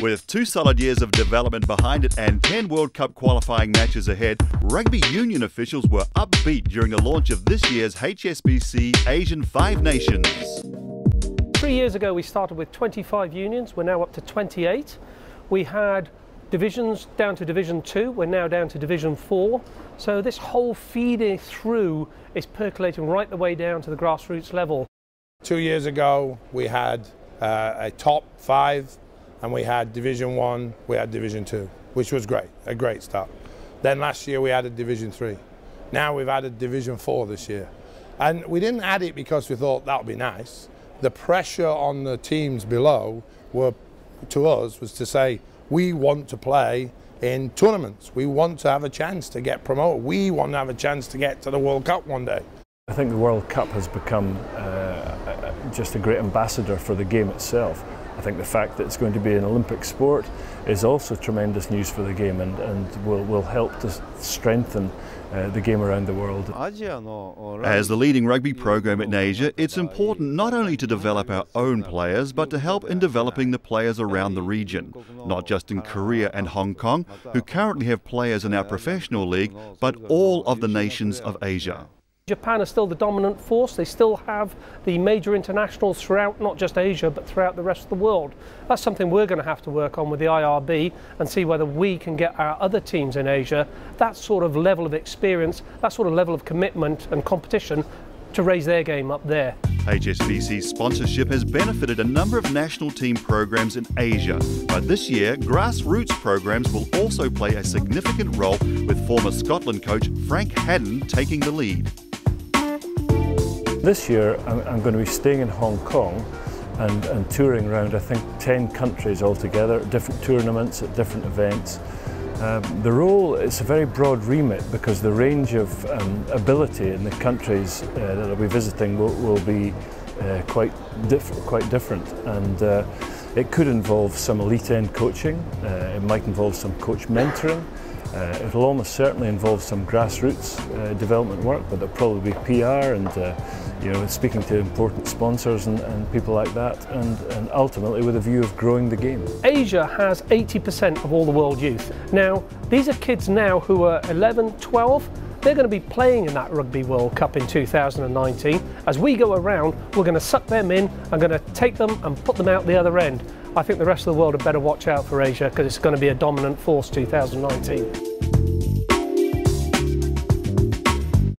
With 2 solid years of development behind it and 10 World Cup qualifying matches ahead, rugby union officials were upbeat during the launch of this year's HSBC Asian Five Nations. 3 years ago we started with 25 unions, we're now up to 28. We had divisions down to Division 2, we're now down to Division 4. So this whole feeding through is percolating right the way down to the grassroots level. 2 years ago we had a top 5, and we had Division 1, we had Division 2, which was great, a great start. Then last year we added Division 3. Now we've added Division 4 this year. And we didn't add it because we thought that would be nice. The pressure on the teams below to us was to say, we want to play in tournaments. We want to have a chance to get promoted. We want to have a chance to get to the World Cup one day. I think the World Cup has become just a great ambassador for the game itself. I think the fact that it's going to be an Olympic sport is also tremendous news for the game and will help to strengthen the game around the world. As the leading rugby program in Asia, it's important not only to develop our own players, but to help in developing the players around the region. Not just in Korea and Hong Kong, who currently have players in our professional league, but all of the nations of Asia. Japan is still the dominant force. They still have the major internationals throughout not just Asia but throughout the rest of the world. That's something we're going to have to work on with the IRB and see whether we can get our other teams in Asia that sort of level of experience, that sort of level of commitment and competition to raise their game up there. HSBC's sponsorship has benefited a number of national team programs in Asia, but this year grassroots programs will also play a significant role, with former Scotland coach Frank Hadden taking the lead. This year I'm going to be staying in Hong Kong and touring around, I think, 10 countries altogether, at different tournaments, at different events. The role is a very broad remit because the range of ability in the countries that I'll be visiting will be quite different, and it could involve some elite end coaching, it might involve some coach mentoring. It'll almost certainly involve some grassroots development work, but there'll probably be PR and speaking to important sponsors and people like that, and ultimately with a view of growing the game. Asia has 80% of all the world youth. Now, these are kids now who are 11, 12. They're going to be playing in that Rugby World Cup in 2019. As we go around, we're going to suck them in and going to take them and put them out the other end. I think the rest of the world had better watch out for Asia because it's going to be a dominant force 2019.